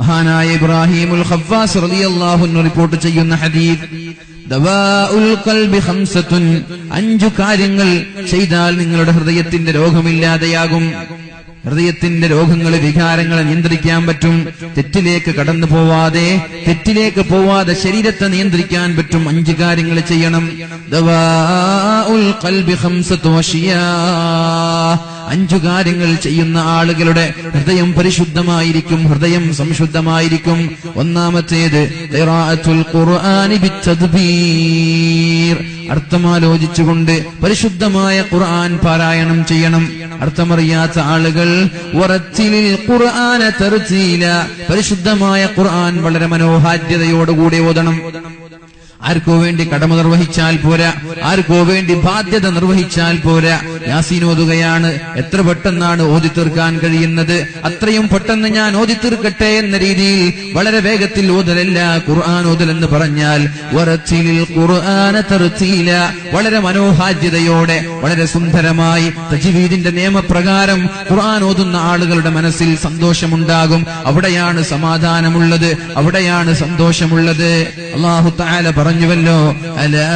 മഹാനായ ഇബ്രാഹിമുൽ ഖവ്വാസ് റളിയല്ലാഹു അൻഹു റിപ്പോർട്ട് ചെയ്യുന്ന ഹദീസ്, ദവാഉൽ ഖൽബി ഖംസത്തുൻ, 5 കാര്യങ്ങൾ ചെയ്താൽ നിങ്ങളുടെ ഹൃദയത്തിന്റെ രോഗമില്ലാതെയാകും. ഹൃദയത്തിന്റെ രോഗങ്ങളെ, വികാരങ്ങളെ നിയന്ത്രിക്കാൻ പറ്റും. തെറ്റിലേക്ക് കടന്നു പോവാതെ ശരീരത്തെ നിയന്ത്രിക്കാൻ പറ്റും. 5 കാര്യങ്ങൾ ചെയ്യണം. ദവാഉൽ ഖൽബി ഖംസത്തു അശിയാ, 5 കാര്യങ്ങൾ ചെയ്യുന്ന ആളുകളുടെ ഹൃദയം പരിശുദ്ധമായിരിക്കും, ഹൃദയം സംശുദ്ധമായിരിക്കും. ഒന്നാമത്തേത് ഖിറാഅത്തുൽ ഖുർആനി ബിത്തദ്ബീർ, അർത്ഥമാലോചിച്ചുകൊണ്ട് പരിശുദ്ധമായ ഖുർആൻ പാരായണം ചെയ്യണം. അർത്ഥമറിയാത്ത ആളുകൾ വറത്തിലിൽ ഖുർആന തർതീല, പരിശുദ്ധമായ ഖുർആൻ വളരെ മനോഹാരിതയോടുകൂടി ഓതണം. ആർക്കോ വേണ്ടി കടമ നിർവഹിച്ചാൽ പോരാ, ആർക്കോ വേണ്ടി ബാധ്യത നിർവഹിച്ചാൽ പോരാ. യാസീൻ ഓതുകയാണ്, എത്ര പെട്ടെന്നാണ് ഓതി തീർക്കാൻ കഴിയുന്നത് അത്രയും പെട്ടെന്ന് ഞാൻ ഓതി തീർക്കട്ടെ എന്ന രീതിയിൽ വളരെ വേഗത്തിൽ ഓതലല്ല ഖുർആൻ ഓതൽ എന്ന് പറഞ്ഞാൽ. വറത്തിലിൽ ഖുർആന തർതീല, വളരെ മനോഹാരിതയോടെ വളരെ സുന്ദരമായി തജ്വീദിന്റെ നിയമപ്രകാരം ഖുർആൻ ഓതുന്ന ആളുകളുടെ മനസ്സിൽ സന്തോഷമുണ്ടാകും. അവിടെയാണ് സമാധാനമുള്ളത്, അവിടെയാണ് സന്തോഷമുള്ളത്. അല്ലാഹു തആല പറഞ്ഞുവല്ലോ, അലാ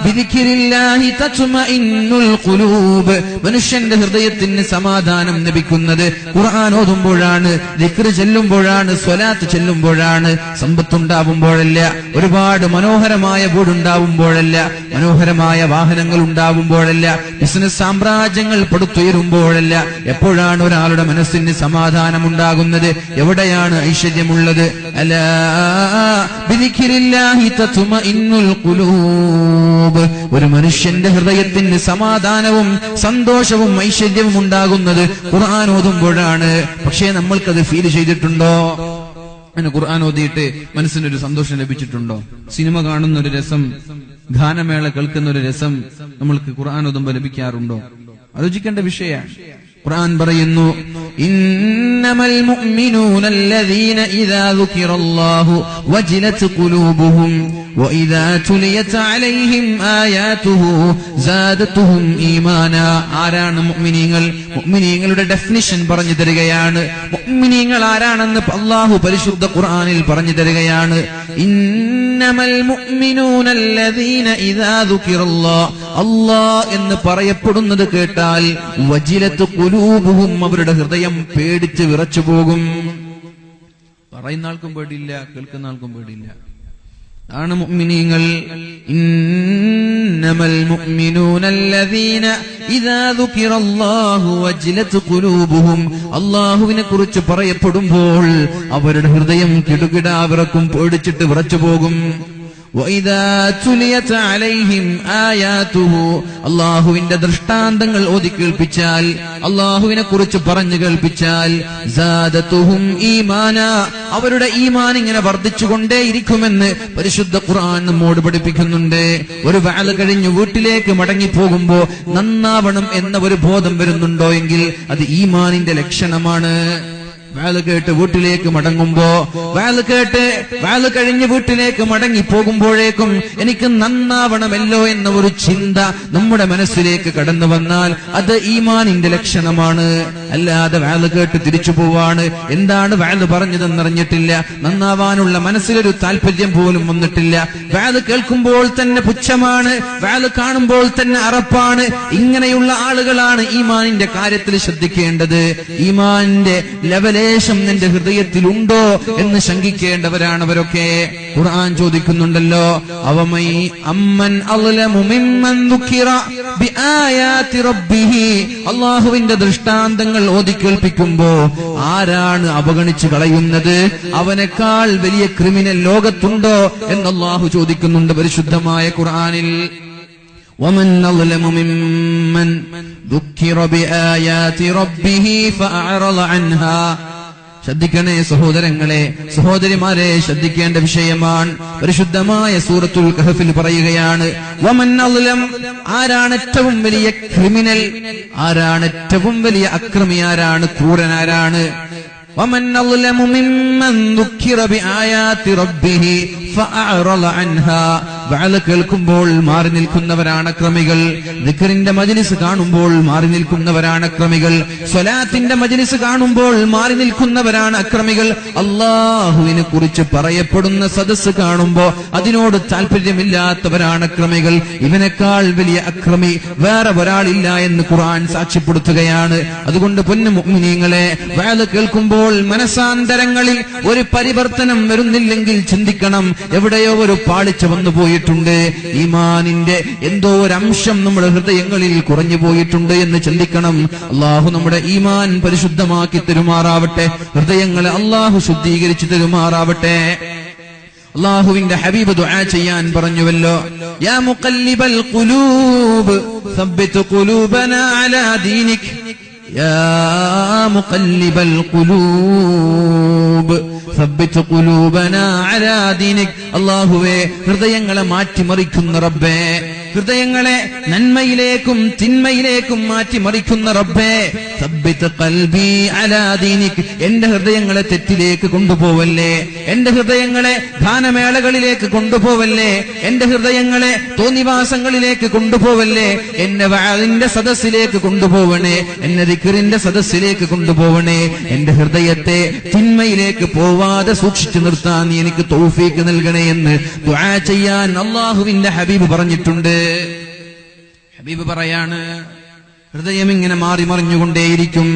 ബിദിക്രില്ലാഹി തത്മഇന്നുൽ ഖുലൂബ്, മനുഷ്യന്റെ ഹൃദയത്തിന് സമാധാനം ലഭിക്കുന്നത് ഖുർആൻ ഓതുമ്പോഴാണ്, ദിക്ർ ചെല്ലുമ്പോഴാണ്, സ്വലാത്ത് ചെല്ലുമ്പോഴാണ്. സമ്പത്തുണ്ടാവുമ്പോഴല്ല, ഒരുപാട് മനോഹരമായ വീടുണ്ടാവുമ്പോഴല്ല, മനോഹരമായ വാഹനങ്ങൾ ഉണ്ടാവുമ്പോഴല്ല, ബിസിനസ് സാമ്രാജ്യങ്ങൾ പടുത്തുയരുമ്പോഴല്ല. എപ്പോഴാണ് ഒരാളുടെ മനസ്സിന് സമാധാനം ഉണ്ടാകുന്നത്? എവിടെയാണ് ഐശ്വര്യമുള്ളത്? അലാ ബിദിക്രില്ലാഹി തത്മഇന്നുൽ ഖുലൂബ്, ഒരു മനുഷ്യന്റെ ഹൃദയത്തിന് സമാധാനവും സന്തോഷവും ഐശ്വര്യവും ഉണ്ടാകുന്നത് ഖുർആൻ ഓതുമ്പോഴാണ്. പക്ഷേ നമ്മൾക്കത് ഫീൽ ചെയ്തിട്ടുണ്ടോ? അങ്ങനെ ഖുർആൻ ഓതിയിട്ട് മനസ്സിനൊരു സന്തോഷം ലഭിച്ചിട്ടുണ്ടോ? സിനിമ കാണുന്ന ഒരു രസം, ഗാനമേള കേൾക്കുന്ന ഒരു രസം നമ്മൾക്ക് ഖുർആൻ ഓതുമ്പോൾ ലഭിക്കാറുണ്ടോ? ആലോചിക്കേണ്ട വിഷയമാണ്. ഖുർആൻ പറയുന്നു, ഇന്നമൽ മുഅ്മിനൂന അല്ലദീന ഇദാ ദുകിറല്ലാഹു വജിലത് ഖുലൂബുഹും വഇദാ തുലിയത് അലൈഹിം ആയാതുഹു സാദതുഹും ഈമാനാ. ആരാണ് മുഅ്മിനീങ്ങൾ? മുഅ്മിനീങ്ങളുടെ ഡെഫിനിഷൻ പറഞ്ഞു തരികയാണ്. മുഅ്മിനീങ്ങൾ ആരാണെന്ന് അല്ലാഹു പരിശുദ്ധ ഖുർആനിൽ പറഞ്ഞു തരികയാണ്. ഇന്നമൽ മുഅ്മിനൂന അല്ലദീന ഇദാ ദുകിറല്ലാഹ്, അല്ലാഹ് എന്ന് പറയപ്പെടുന്നത് കേട്ടാൽ വജിലത് ഖുലൂബുഹും, അവരുടെ ഹൃദയം പേടിച്ച് വിറച്ചു പോകും. പറയുന്ന ആൾക്കും പേടിയില്ല, കേൾക്കുന്ന ആൾക്കും പേടിയില്ല. ആണ് മുഅ്മിനീങ്ങൾ. ഇന്നമൽ മുഅ്മിനൂന അല്ലദീന ഇദാ ദുകിറല്ലാഹു വജിലത് ഖുലൂബുഹും, അല്ലാഹുവിനെ കുറിച്ച് പറയപ്പെടുമ്പോൾ അവരുടെ ഹൃദയം കിടുകിടാ വിറക്കും, പേടിച്ചിട്ട് വിറച്ചു പോകും. വഇദാ തുലിയത് അലൈഹിം ആയാതുഹു, അല്ലാഹുവിന്റെ ദൃഷ്ടാന്തങ്ങൾ ഓതി കേൾപ്പിച്ചാൽ, അല്ലാഹുവിനെ കുറിച്ച് പറഞ്ഞു കേൾപ്പിച്ചാൽ, സാദതുഹും ഈമാനാ, അവരുടെ ഈമാൻ ഇങ്ങനെ വർദ്ധിച്ചുകൊണ്ടേയിരിക്കുമെന്ന് പരിശുദ്ധ ഖുർആൻ നമ്മോട് പഠിപ്പിക്കുന്നുണ്ട്. ഒരു വഅദ് കഴിഞ്ഞ് വീട്ടിലേക്ക് മടങ്ങി പോകുമ്പോ നന്നാവണം എന്ന ഒരു ബോധം വരുന്നുണ്ടോ എങ്കിൽ അത് ഈമാനിന്റെ ലക്ഷണമാണ്. വഅദ് കേട്ട് വീട്ടിലേക്ക് മടങ്ങുമ്പോ, വഅദ് കഴിഞ്ഞ് വീട്ടിലേക്ക് മടങ്ങി പോകുമ്പോഴേക്കും എനിക്ക് നന്നാവണമല്ലോ എന്ന ഒരു ചിന്ത നമ്മുടെ മനസ്സിലേക്ക് കടന്നു വന്നാൽ അത് ഈമാനിന്റെ ലക്ഷണമാണ്. അല്ലാതെ വഅദ് കേട്ട് തിരിച്ചു പോവാണ്, എന്താണ് വഅദ് പറഞ്ഞതെന്നറിഞ്ഞിട്ടില്ല, നന്നാവാനുള്ള മനസ്സിലൊരു താല്പര്യം പോലും വന്നിട്ടില്ല, വഅദ് കേൾക്കുമ്പോൾ തന്നെ പുച്ഛമാണ്, വഅദ് കാണുമ്പോൾ തന്നെ അറപ്പാണ്. ഇങ്ങനെയുള്ള ആളുകളാണ് ഈമാനിന്റെ കാര്യത്തിൽ ശ്രദ്ധിക്കേണ്ടത്. ഈമാനിന്റെ ലെവലേശം നിന്റെ ഹൃദയത്തിലുണ്ടോ എന്ന് ശങ്കിക്കേണ്ടവരാണ് അവരൊക്കെ. ഖുർആൻ ചോദിക്കുന്നുണ്ടല്ലോ, അവമൈ അമ്മൻ അളലമു മിമ്മൻ ദുകിറ ബിആയാതി റബ്ബിഹി, അല്ലാഹുവിന്റെ ദൃഷ്ടാന്തങ്ങൾ ഓതി കേൾപ്പിക്കുമ്പോ ആരാണ് അവഗണിച്ചു കളയുന്നത്? അവനേക്കാൾ വലിയ ക്രിമിനൽ ലോകത്തുണ്ടോ എന്ന് അല്ലാഹു ചോദിക്കുന്നുണ്ട് പരിശുദ്ധമായ ഖുർആനിൽ. വമൻ അളലമു മിമ്മൻ ദുകിറ ബിആയാതി റബ്ബിഹി ഫഅറള അൻഹാ. ശ്രദ്ധിക്കണേ സഹോദരങ്ങളെ, സഹോദരിമാരെ, ശ്രദ്ധിക്കേണ്ട വിഷയമാണ്. പരിശുദ്ധമായ സൂറത്തുൽ കഹ്ഫിൽ പറയുകയാണ്, വമൻ അളലം, ആരാണ് ഏറ്റവും വലിയ ക്രിമിനൽ, ആരാണ് ഏറ്റവും വലിയ അക്രമി, ആരാണ് ക്രൂരനാരാണ്? വമൻ അളലമു മിമ്മൻ ദുക്കിറ ബിആയാതി റബ്ബിഹി ഫഅറള അൻഹാ, വഅദ് കേൾക്കുമ്പോൾ മാറി നിൽക്കുന്നവരാണ് അക്രമികൾ. ദിക്റിന്റെ മജ്ലിസ് കാണുമ്പോൾ മാറി നിൽക്കുന്നവരാണ് അക്രമികൾ. സ്വലാത്തിന്റെ മജ്ലിസ് കാണുമ്പോൾ മാറി നിൽക്കുന്നവരാണ് അക്രമികൾ. അല്ലാഹുവിനെ കുറിച്ച് പറയപ്പെടുന്ന സദസ്സ് കാണുമ്പോ അതിനോട് താല്പര്യമില്ലാത്തവരാണ് അക്രമികൾ. ഇവനേക്കാൾ വലിയ അക്രമി വേറെ ഒരാളില്ല എന്ന് ഖുർആൻ സാക്ഷ്യപ്പെടുത്തുകയാണ്. അതുകൊണ്ട് പൊന്നു മുഅ്മിനീങ്ങളെ, വഅദ് കേൾക്കുമ്പോൾ മനസാന്തരങ്ങളിൽ ഒരു പരിവർത്തനം വരുന്നില്ലെങ്കിൽ ചിന്തിക്കണം, എവിടെയോ ഒരു പാളിച്ച വന്നു പോയിട്ടുണ്ട്, ഈമാനിന്റെ എന്തോ ഒരു അംശം നമ്മുടെ ഹൃദയങ്ങളിൽ കുറഞ്ഞു പോയിട്ടുണ്ട് എന്ന് ചിന്തിക്കണം. അള്ളാഹു നമ്മുടെ ഈമാൻ പരിശുദ്ധമാക്കി തരുമാറാവട്ടെ. ഹൃദയങ്ങളെ അള്ളാഹു ശുദ്ധീകരിച്ചു തരുമാറാവട്ടെ. അല്ലാഹുവിന്റെ ഹബീബ് ദുആ ചെയ്യാൻ പറഞ്ഞുവല്ലോ, യാ മുഖല്ലിബൽ ഖുലൂബ് സബ്ബിത് ഖുലൂബനാ അലാ ദീനിക്, യാ മുഖല്ലിബൽ ഖുലൂബ് സബ്ബിത് ഖുലൂബനാ അലാ ദീനിക്. അല്ലാഹുവേ, ഹൃദയങ്ങളെ മാറ്റിമറിക്കുന്ന റബ്ബേ, ഹൃദയങ്ങളെ നന്മയിലേക്കും തിന്മയിലേക്കും മാറ്റിമറിക്കുന്ന റബ്ബേ, സബ്ബിത് ഖൽബി അലാ ദീനിക്. എന്റെ ഹൃദയങ്ങളെ തെറ്റിലേക്ക് കൊണ്ടുപോവല്ലേ, എന്റെ ഹൃദയങ്ങളെ ഗാനമേളകളിലേക്ക് കൊണ്ടുപോവല്ലേ, എന്റെ ഹൃദയങ്ങളെ തോന്നിവാസങ്ങളിലേക്ക് കൊണ്ടുപോവല്ലേ, എന്നെ വഅദിന്റെ സദസ്സിലേക്ക് കൊണ്ടുപോവണേ, എന്നെ ദിക്റിന്റെ സദസ്സിലേക്ക് കൊണ്ടുപോവണേ. എന്റെ ഹൃദയത്തെ തിന്മയിലേക്ക് പോവാതെ സൂക്ഷിച്ചു നിർത്താൻ നീ എനിക്ക് തൗഫീഖ് നൽകണേ എന്ന് ദുആ ചെയ്യാൻ അല്ലാഹുവിന്റെ ഹബീബ് പറഞ്ഞിട്ടുണ്ട്. ഹബീബ് പറയാണ്, ഹൃദയം ഇങ്ങനെ മാറി മറിഞ്ഞുകൊണ്ടേയിരിക്കും.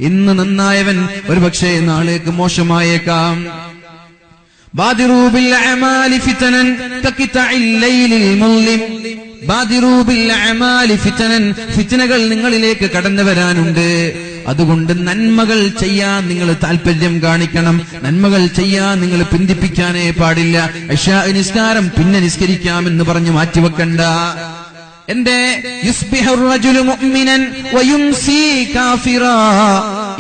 ഇന്ന് നന്നായവൻ ഒരുപക്ഷേ നാളേക്ക് മോശമായേക്കാം. ബാദിറൂ ബിൽ അഅമാലി ഫിതനൻ കഖിതഇൽ ലൈലിൽ മുള്ളിം. ബാദിറൂ ബിൽ അഅമാലി ഫിതനൻ, ഫിത്നകൾ നിങ്ങളിലേക്ക് കടന്നു വരാനുണ്ട്. അതുകൊണ്ട് നന്മകൾ ചെയ്യാൻ നിങ്ങൾ താല്പര്യം കാണിക്കണം. നന്മകൾ ചെയ്യാൻ നിങ്ങൾ പിന്തിപ്പിക്കാനേ പാടില്ല. ഇശാ നിസ്കാരം പിന്നെ നിസ്കരിക്കാമെന്ന് പറഞ്ഞു മാറ്റിവെക്കണ്ട. എന്റെ യുസ്ബിഹുർ റജുലു മുഅ്മിനൻ വയുംസി കാഫിറാ.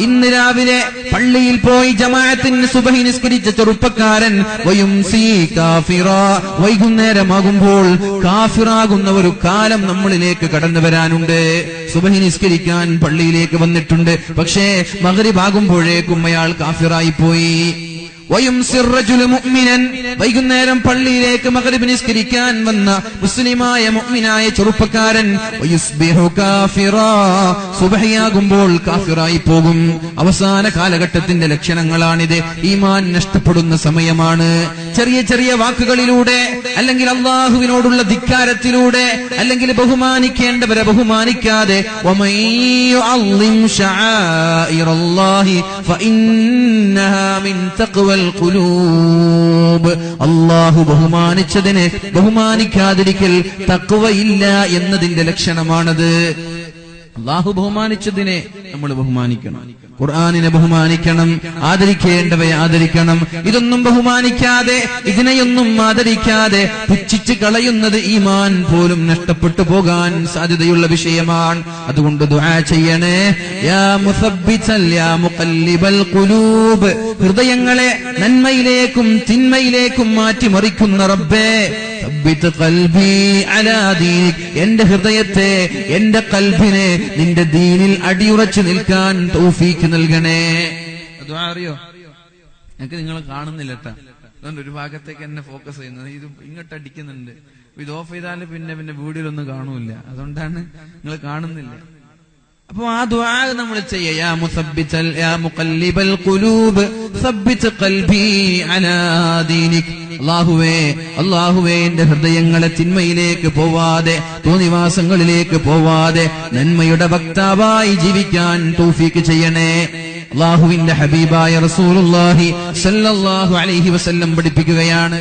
ഇന്ന് രാവിലെ പള്ളിയിൽ പോയി ജമാഅത്തിന് സുബ്ഹി നിസ്കരിച്ച ചെറുപ്പക്കാരൻ വയുംസി കാഫിറാ, വൈകുന്നേരമാകുമ്പോൾ കാഫിറാകുന്ന ഒരു കാലം നമ്മളിലേക്ക് കടന്നു വരാനുണ്ട്. സുബ്ഹി നിസ്കരിക്കാൻ പള്ളിയിലേക്ക് വന്നിട്ടുണ്ട്, പക്ഷേ മഗ്രിബ് ആകുമ്പോഴേക്കും അയാൾ കാഫിറായി പോയി. വയുംസിർ റജുലു മുഅ്മിനൻ, വൈകുന്നേരം പള്ളിയിലേക്ക് മഗ്രിബ് നിസ്കരിക്കാൻ വന്ന മുസ്ലിമായ മുഅ്മിനായ ചെറുപ്പക്കാരൻ വയുസ്ബിഹു കാഫിറാ, സുബ്ഹിയാകുമ്പോൾ കാഫിറായി പോകും. അവസാന കാലഘട്ടത്തിന്റെ ലക്ഷണങ്ങളാണിത്. ഈമാൻ നഷ്ടപ്പെടുന്ന സമയമാണ്. ചെറിയ ചെറിയ വാക്കുകളിലൂടെ, അല്ലെങ്കിൽ അല്ലാഹുവിനോടുള്ള ധിക്കാരത്തിലൂടെ, അല്ലെങ്കിൽ ബഹുമാനിക്കേണ്ടവരെ ബഹുമാനിക്കാതെ, വമൻ യുഅള്ളിം ശആഇറല്ലാഹി ഫഇന്നഹാ മിൻ തഖ്വൽ ഖുലൂബ്. അല്ലാഹു ബഹുമാനിച്ചതിനെ ബഹുമാനിക്കാതിരിക്കൽ തഖ്വയില്ല എന്നതിന്റെ ലക്ഷണമാണത്. അല്ലാഹു ബഹുമാനിച്ചതിനെ നമ്മൾ ബഹുമാനിക്കണം. ഖുർആനിനെ ബഹുമാനിക്കണം, ആദരിക്കേണ്ടവയെ ആദരിക്കണം. ഇതൊന്നും ബഹുമാനിക്കാതെ, ഇതിനെയൊന്നും ആദരിക്കാതെ പുച്ഛിച്ച് കളയുന്നത് ഈമാൻ പോലും നഷ്ടപ്പെട്ടു പോകാൻ സാധ്യതയുള്ള വിഷയമാണ്. അതുകൊണ്ട് ദുആ ചെയ്യണേ, യാ മുസബ്ബിതൽ യാ മുഖല്ലിബൽ ഖുലൂബ്. ഹൃദയങ്ങളെ നന്മയിലേക്കും തിന്മയിലേക്കും മാറ്റിമറിക്കുന്ന റബ്ബേ, സബ്ബിത് ഖൽബി അലാ ദീനിക്. എന്റെ ഹൃദയത്തെ, എന്റെ കൽബിനെ നിന്റെ ദീനിൽ അടിയുറച്ചു നിൽക്കാൻ തൗഫീഖ് നൽകണേ. ദുആ അറിയോ? എനിക്ക് നിങ്ങളെ കാണുന്നില്ല കേട്ടാ, അതുകൊണ്ട് ഒരു ഭാഗത്തേക്ക് എന്നെ ഫോക്കസ് ചെയ്യുന്നത്. ഇത് ഇങ്ങോട്ട് അടിക്കുന്നുണ്ട്. ഇത് ഓഫ് ചെയ്താൽ പിന്നെ വീഡിയോയിലൊന്നും കാണൂല, അതുകൊണ്ടാണ് നിങ്ങൾ കാണുന്നില്ല. അപ്പൊ ആ ദുആ നമ്മൾ ചെയ്യുക, യാ മുസബ്ബിതൽ യാ മുഖല്ലിബൽ ഖുലൂബ് സബ്ബിത് ഖൽബി അലാ ദീനിക്. അല്ലാഹുവേ, എന്റെ ഹൃദയങ്ങളെ തിന്മയിലേക്ക് പോവാതെ, തോന്നിവാസങ്ങളിലേക്ക് പോവാതെ നന്മയുടെ വക്താവായി ജീവിക്കാൻ തൗഫീഖ് ചെയ്യണേ. അല്ലാഹുവിന്റെ ഹബീബായ റസൂലുള്ളാഹി സ്വല്ലല്ലാഹു അലൈഹി വസല്ലം പഠിപ്പിക്കുകയാണ്,